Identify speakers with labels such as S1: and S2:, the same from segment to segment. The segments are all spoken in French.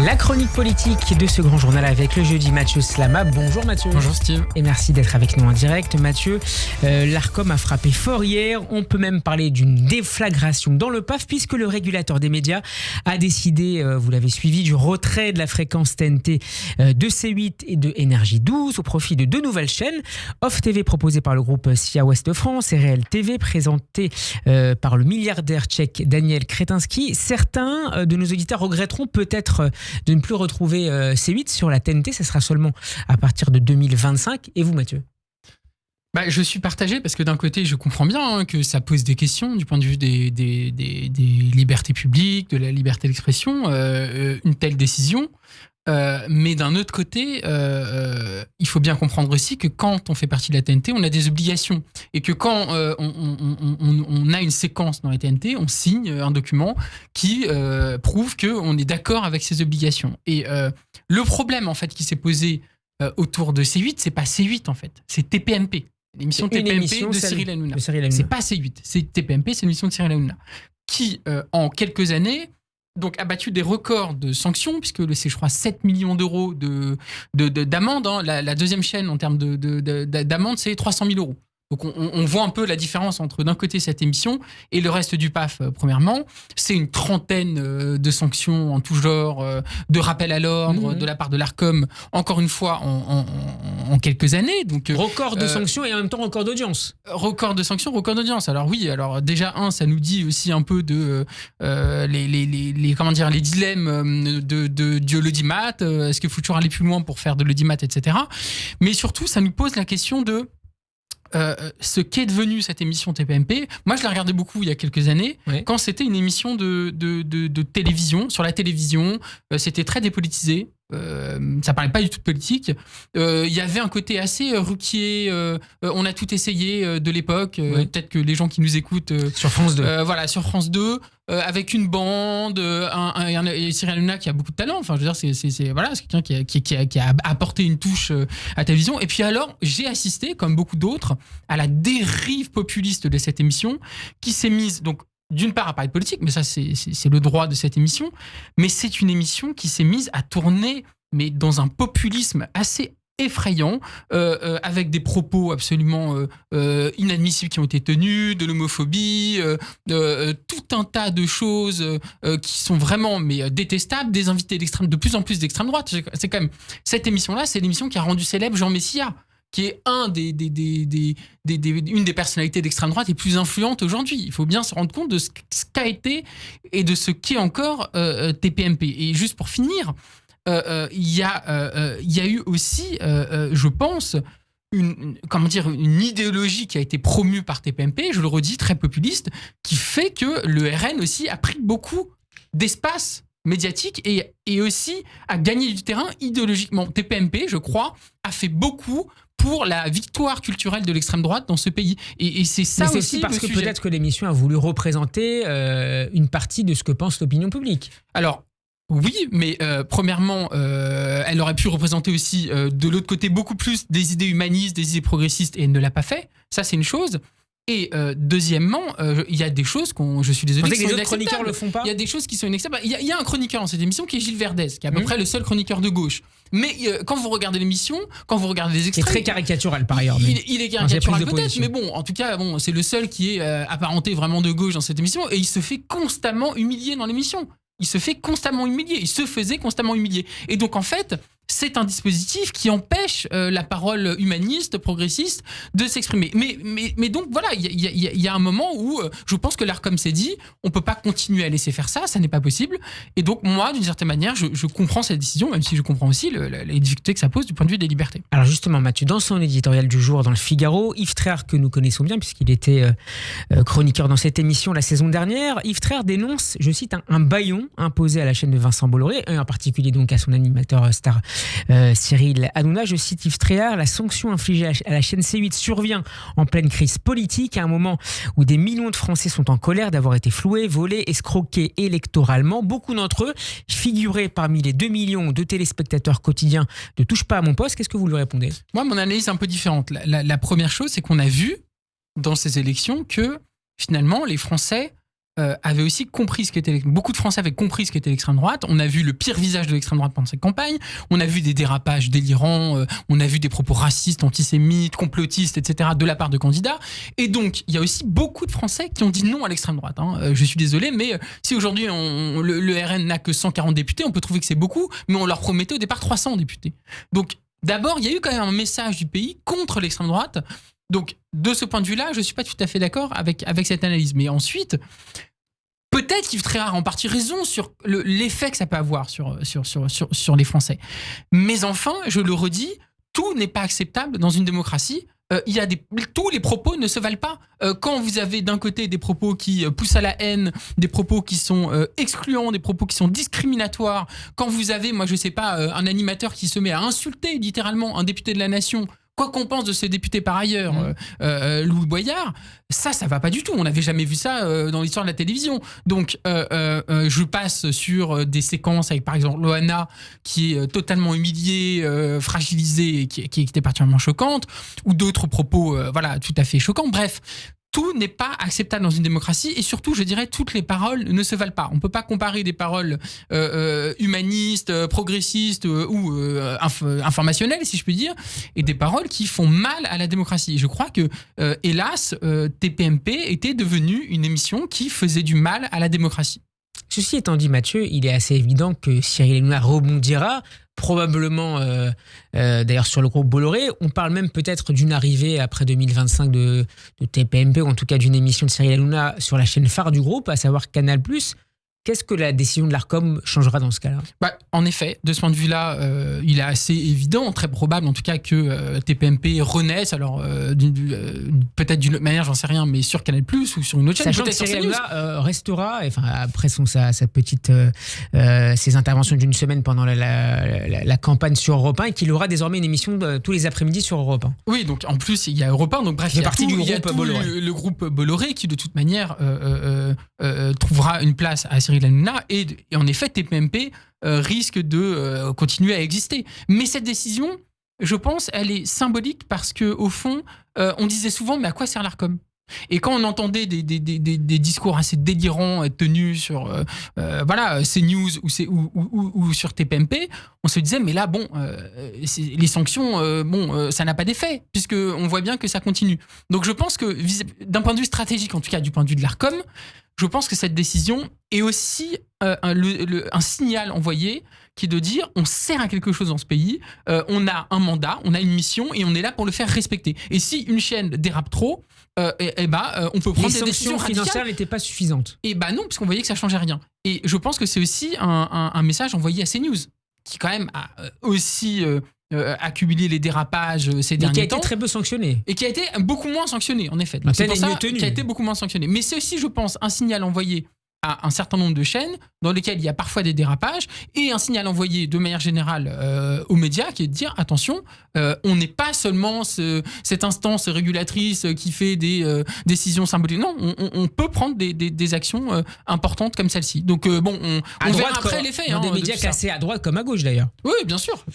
S1: La chronique politique de ce grand journal avec le jeudi Mathieu Slama. Bonjour Mathieu.
S2: Bonjour Steve.
S1: Et merci d'être avec nous en direct. Mathieu, l'Arcom a frappé fort hier. On peut même parler d'une déflagration dans le PAF puisque le régulateur des médias a décidé, vous l'avez suivi, du retrait de la fréquence TNT de C8 et de Énergie 12 au profit de deux nouvelles chaînes. Off TV proposée par le groupe SIA Ouest de France et Réel TV présentée par le milliardaire tchèque Daniel Kretinsky. Certains de nos auditeurs regretteront peut-être de ne plus retrouver C8 sur la TNT. Ce sera seulement à partir de 2025. Et vous, Mathieu ?
S2: Je suis partagé parce que d'un côté, je comprends bien que ça pose des questions du point de vue des libertés publiques, de la liberté d'expression, une telle décision. Mais d'un autre côté, il faut bien comprendre aussi que quand on fait partie de la TNT, on a des obligations. Et que quand on a une séquence dans la TNT, on signe un document qui prouve qu'on est d'accord avec ces obligations. Et le problème en fait qui s'est posé autour de C8, c'est pas C8 en fait, c'est TPMP. L'émission TPMP de Cyril Hanouna. C'est pas C8, c'est TPMP, c'est l'émission de Cyril Hanouna. Qui, en quelques années, donc, a battu des records de sanctions, puisque c'est, je crois, 7 millions d'euros d'amende. Hein. La deuxième chaîne, en termes d'amende, c'est 300 000 euros. Donc, on voit un peu la différence entre, d'un côté, cette émission et le reste du PAF, premièrement. C'est une trentaine de sanctions en tout genre, de rappel à l'ordre de la part de l'Arcom, encore une fois, en quelques années. Donc,
S1: record de sanctions et en même temps record d'audience.
S2: Record de sanctions, record d'audience. Alors oui, déjà, ça nous dit aussi un peu de les dilemmes de l'audimat. Est-ce qu'il faut toujours aller plus loin pour faire de l'audimat, etc. Mais surtout, ça nous pose la question de ce qu'est devenu cette émission TPMP. Moi, je l'ai regardé beaucoup il y a quelques années, quand c'était une émission de télévision. Sur la télévision, c'était très dépolitisé. Ça parlait pas du tout de politique. Il y avait un côté assez Ruquier. On a tout essayé de l'époque. Peut-être que les gens qui nous écoutent
S1: sur France 2.
S2: Sur France 2, avec une bande, et Cyril Hanouna qui a beaucoup de talent. Enfin, je veux dire, c'est quelqu'un qui a apporté une touche à la télévision. Et puis alors, j'ai assisté, comme beaucoup d'autres, à la dérive populiste de cette émission, qui s'est mise donc d'une part à parler de politique, mais ça c'est le droit de cette émission, mais c'est une émission qui s'est mise à tourner mais dans un populisme assez effrayant, avec des propos absolument inadmissibles qui ont été tenus, de l'homophobie, tout un tas de choses qui sont vraiment détestables, des invités de plus en plus d'extrême droite. C'est quand même, cette émission-là, c'est l'émission qui a rendu célèbre Jean Messia, qui est une des personnalités d'extrême droite les plus influentes aujourd'hui. Il faut bien se rendre compte de ce qu'a été et de ce qu'est encore TPMP. Et juste pour finir, il y a eu aussi, je pense, une idéologie qui a été promue par TPMP, je le redis, très populiste, qui fait que le RN aussi a pris beaucoup d'espace médiatique et aussi a gagné du terrain idéologiquement. TPMP, je crois, a fait beaucoup pour la victoire culturelle de l'extrême droite dans ce pays. Et c'est ça aussi. Mais c'est aussi parce que sujet.
S1: Peut-être que l'émission a voulu représenter une partie de ce que pense l'opinion publique.
S2: Alors, oui, mais premièrement, elle aurait pu représenter aussi de l'autre côté beaucoup plus des idées humanistes, des idées progressistes, et elle ne l'a pas fait. Ça, c'est une chose. Et deuxièmement, il y a des choses je suis désolé,
S1: que les autres chroniqueurs le font pas.
S2: Il y a des choses qui sont inacceptables. Il y a un chroniqueur dans cette émission qui est Gilles Verdez, qui est à peu près le seul chroniqueur de gauche. Mais quand vous regardez l'émission, quand vous regardez les extraits,
S1: c'est très caricatural par ailleurs.
S2: Il est caricatural peut-être, mais bon, en tout cas, c'est le seul qui est apparenté vraiment de gauche dans cette émission, et il se fait constamment humilier dans l'émission. Il se faisait constamment humilier. Et donc, en fait, c'est un dispositif qui empêche la parole humaniste, progressiste, de s'exprimer. Mais donc, voilà, il y a un moment où je pense que l'Arcom s'est dit, on peut pas continuer à laisser faire ça n'est pas possible. Et donc, moi, d'une certaine manière, je comprends cette décision, même si je comprends aussi les difficultés que ça pose du point de vue des libertés.
S1: Alors justement, Mathieu, dans son éditorial du jour, dans le Figaro, Yves Tréhard, que nous connaissons bien, puisqu'il était chroniqueur dans cette émission la saison dernière, Yves Tréhard dénonce, je cite, un bâillon imposé à la chaîne de Vincent Bolloré, et en particulier donc à son animateur star Cyril Hanouna. Je cite Yves Tréhard, la sanction infligée à la chaîne C8 survient en pleine crise politique, à un moment où des millions de Français sont en colère d'avoir été floués, volés, escroqués électoralement. Beaucoup d'entre eux figuraient parmi les 2 millions de téléspectateurs quotidiens de Touche pas à mon poste. Qu'est-ce que vous lui répondez ?
S2: Moi, mon analyse est un peu différente. La première chose, c'est qu'on a vu dans ces élections que finalement, les Français avaient aussi compris ce qu'était beaucoup de Français avaient compris ce qu'était l'extrême droite. On a vu le pire visage de l'extrême droite pendant cette campagne. On a vu des dérapages délirants. On a vu des propos racistes, antisémites, complotistes, etc. de la part de candidats. Et donc, il y a aussi beaucoup de Français qui ont dit non à l'extrême droite. Je suis désolé, mais si aujourd'hui le RN n'a que 140 députés, on peut trouver que c'est beaucoup, mais on leur promettait au départ 300 députés. Donc, d'abord, il y a eu quand même un message du pays contre l'extrême droite. Donc, de ce point de vue-là, je ne suis pas tout à fait d'accord avec cette analyse. Mais ensuite, peut-être qu'Yves Tréhard a en partie raison sur l'effet que ça peut avoir sur les Français. Mais enfin, je le redis, tout n'est pas acceptable dans une démocratie. Tous les propos ne se valent pas. Quand vous avez d'un côté des propos qui poussent à la haine, des propos qui sont excluants, des propos qui sont discriminatoires, quand vous avez, moi je sais pas, un animateur qui se met à insulter littéralement un député de la nation, quoi qu'on pense de ce député par ailleurs, Louis Boyard, ça va pas du tout. On n'avait jamais vu ça dans l'histoire de la télévision. Donc, je passe sur des séquences avec, par exemple, Loana, qui est totalement humiliée, fragilisée, et qui était particulièrement choquante, ou d'autres propos, tout à fait choquants. Bref, tout n'est pas acceptable dans une démocratie, et surtout, je dirais, toutes les paroles ne se valent pas. On ne peut pas comparer des paroles humanistes, progressistes ou informationnelles, si je puis dire, et des paroles qui font mal à la démocratie. Je crois que, hélas, TPMP était devenue une émission qui faisait du mal à la démocratie.
S1: Ceci étant dit, Mathieu, il est assez évident que Cyril Hanouna rebondira, probablement d'ailleurs sur le groupe Bolloré. On parle même peut-être d'une arrivée après 2025 de TPMP, ou en tout cas d'une émission de Cyril Hanouna sur la chaîne phare du groupe, à savoir Canal+. Qu'est-ce que la décision de l'Arcom changera dans ce cas-là ?
S2: En effet, de ce point de vue-là, il est assez évident, très probable en tout cas, que TPMP renaisse, alors peut-être d'une autre manière, j'en sais rien, mais sur Canal+, ou sur une autre chaîne,
S1: sachant
S2: peut-être
S1: que
S2: sur
S1: Cyril Hanouna restera, après ses interventions d'une semaine pendant la campagne sur Europe 1, et qu'il aura désormais une émission tous les après-midi sur Europe 1.
S2: Oui, donc en plus, il y a Europe 1, donc bref, il y a tout le groupe Bolloré qui, de toute manière, trouvera une place à Cyril Hanouna, et en effet, TPMP risque de continuer à exister. Mais cette décision, je pense, elle est symbolique parce que, au fond, on disait souvent, mais à quoi sert l'Arcom ? Et quand on entendait des discours assez délirants tenus sur CNews ou sur TPMP, on se disait, mais là, les sanctions, ça n'a pas d'effet, puisqu'on voit bien que ça continue. Donc je pense que, d'un point de vue stratégique, en tout cas du point de vue de l'Arcom, je pense que cette décision est aussi un signal envoyé qui est de dire on sert à quelque chose dans ce pays, on a un mandat, on a une mission et on est là pour le faire respecter. Et si une chaîne dérape trop, on peut prendre des décisions radicales. Les sanctions
S1: financières n'étaient pas suffisantes.
S2: Et non, parce qu'on voyait que ça changeait rien. Et je pense que c'est aussi un message envoyé à CNews, qui quand même a aussi accumulé les dérapages ces derniers temps.
S1: Et qui a été très peu sanctionné.
S2: Et qui a été beaucoup moins sanctionné, en effet. C'est pour ça qui a été beaucoup moins sanctionné. Mais c'est aussi, je pense, un signal envoyé à un certain nombre de chaînes dans lesquelles il y a parfois des dérapages, et un signal envoyé de manière générale aux médias qui est de dire attention, on n'est pas seulement cette instance régulatrice qui fait des décisions symboliques. Non, on peut prendre des actions importantes comme celle-ci. Donc on verra après les faits.
S1: Dans des médias classés à droite comme à gauche d'ailleurs.
S2: Oui, bien sûr.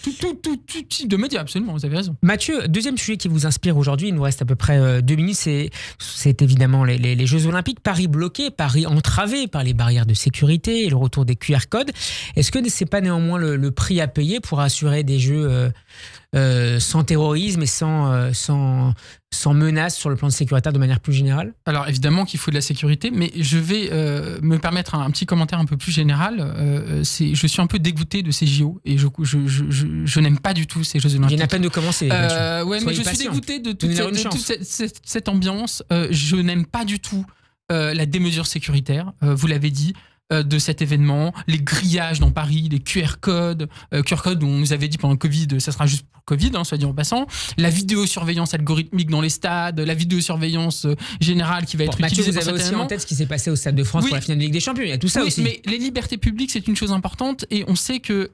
S2: Tout type de médias, absolument, vous avez raison.
S1: Mathieu, deuxième sujet qui vous inspire aujourd'hui, il nous reste à peu près 2 minutes, c'est évidemment les Jeux Olympiques. Paris bloqué, Paris entravé par les barrières de sécurité et le retour des QR codes. Est-ce que c'est pas néanmoins le prix à payer pour assurer des Jeux sans terrorisme et sans menace sur le plan de sécurité de manière plus générale ?
S2: Alors évidemment qu'il faut de la sécurité, mais je vais me permettre un petit commentaire un peu plus général. Je suis un peu dégoûté de ces JO et je n'aime pas du tout ces Jeux Olympiques.
S1: Il y en a peine de commencer.
S2: Ouais, mais je suis dégoûté de toute cette ambiance. Je n'aime pas du tout la démesure sécuritaire, vous l'avez dit, de cet événement, les grillages dans Paris, les QR codes dont on nous avait dit pendant le Covid, ça sera juste pour le Covid, soit dit en passant, la vidéosurveillance algorithmique dans les stades, la vidéosurveillance générale qui va être utilisée.
S1: Mathieu, vous avez aussi en tête ce qui s'est passé au Stade de France pour la finale de Ligue des Champions, il y a tout ça aussi.
S2: Mais les libertés publiques, c'est une chose importante, et on sait que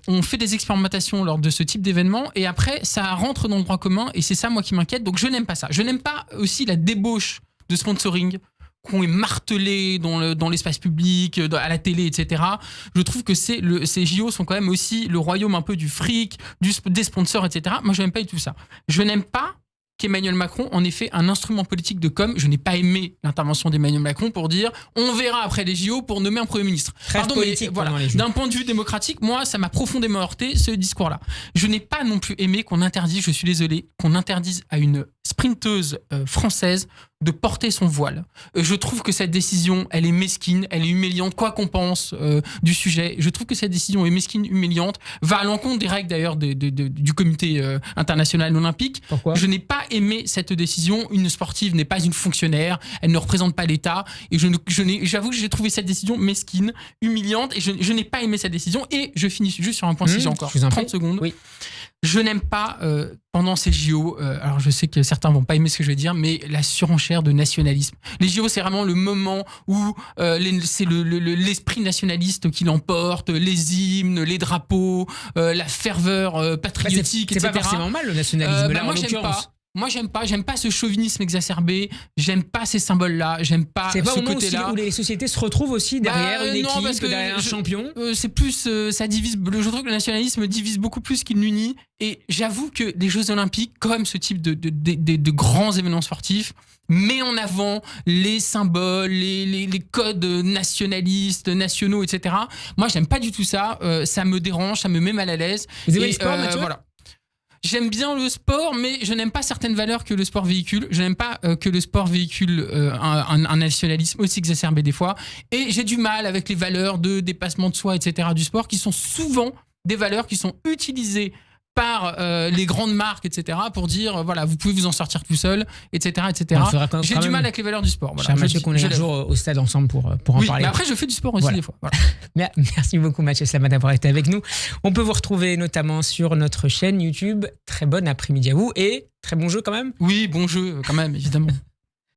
S2: on fait des expérimentations lors de ce type d'événement, et après, ça rentre dans le droit commun, et c'est ça, moi, qui m'inquiète. Donc je n'aime pas ça. Je n'aime pas aussi la débauche de sponsoring qu'on est martelé dans l'espace public, à la télé, etc. Je trouve que ces JO sont quand même aussi le royaume un peu du fric, des sponsors, etc. Moi, je n'aime pas du tout ça. Je n'aime pas qu'Emmanuel Macron en ait fait un instrument politique de com. Je n'ai pas aimé l'intervention d'Emmanuel Macron pour dire on verra après les JO pour nommer un Premier ministre.
S1: Pardon, politique,
S2: mais voilà, d'un point de vue démocratique, moi, ça m'a profondément heurté ce discours-là. Je n'ai pas non plus aimé qu'on interdise, je suis désolé, qu'on interdise à une sprinteuse française de porter son voile. Je trouve que cette décision, elle est mesquine, elle est humiliante, quoi qu'on pense du sujet. Je trouve que cette décision est mesquine, humiliante, va à l'encontre des règles d'ailleurs du comité international olympique.
S1: Pourquoi ?
S2: Je n'ai pas aimé cette décision. Une sportive n'est pas une fonctionnaire, elle ne représente pas l'État. Et j'avoue que j'ai trouvé cette décision mesquine, humiliante, et je n'ai pas aimé cette décision. Et je finis juste sur un point, si j'ai encore 30 secondes.
S1: Oui.
S2: Je n'aime pas, pendant ces JO, alors je sais que certains vont pas aimer ce que je vais dire, mais la surenchère de nationalisme. Les JO, c'est vraiment le moment où c'est l'esprit nationaliste qui l'emporte, les hymnes, les drapeaux, la ferveur patriotique,
S1: c'est
S2: etc.
S1: pas forcément mal, le nationalisme, là,
S2: moi,
S1: en l'occurrence.
S2: Moi, j'aime pas ce chauvinisme exacerbé, j'aime pas ces symboles-là, j'aime pas
S1: c'est pas
S2: ce
S1: au moment
S2: côté-là.
S1: Aussi où les sociétés se retrouvent aussi derrière une équipe,
S2: parce que
S1: derrière un champion.
S2: C'est plus, ça divise. Je trouve que le nationalisme divise beaucoup plus qu'il n'unit. Et j'avoue que les Jeux Olympiques, comme ce type de grands événements sportifs, met en avant les symboles, les codes nationalistes, nationaux, etc. Moi, j'aime pas du tout ça. Ça me dérange, ça me met mal à l'aise.
S1: Vous aimez le sport, Mathieu ?
S2: Voilà. J'aime bien le sport, mais je n'aime pas certaines valeurs que le sport véhicule. Je n'aime pas que le sport véhicule un nationalisme aussi exacerbé des fois. Et j'ai du mal avec les valeurs de dépassement de soi, etc. du sport, qui sont souvent des valeurs qui sont utilisées par les grandes marques, etc., pour dire, voilà, vous pouvez vous en sortir tout seul, etc., etc. J'ai du mal avec les valeurs du sport. Voilà,
S1: Mathieu, qu'on est un jour au stade ensemble pour en parler.
S2: Mais après, je fais du sport aussi des fois. Voilà.
S1: Merci beaucoup, Mathieu Slamat, d'avoir été avec nous. On peut vous retrouver notamment sur notre chaîne YouTube. Très bon après-midi à vous et très bon jeu quand même.
S2: Oui, bon jeu quand même, évidemment.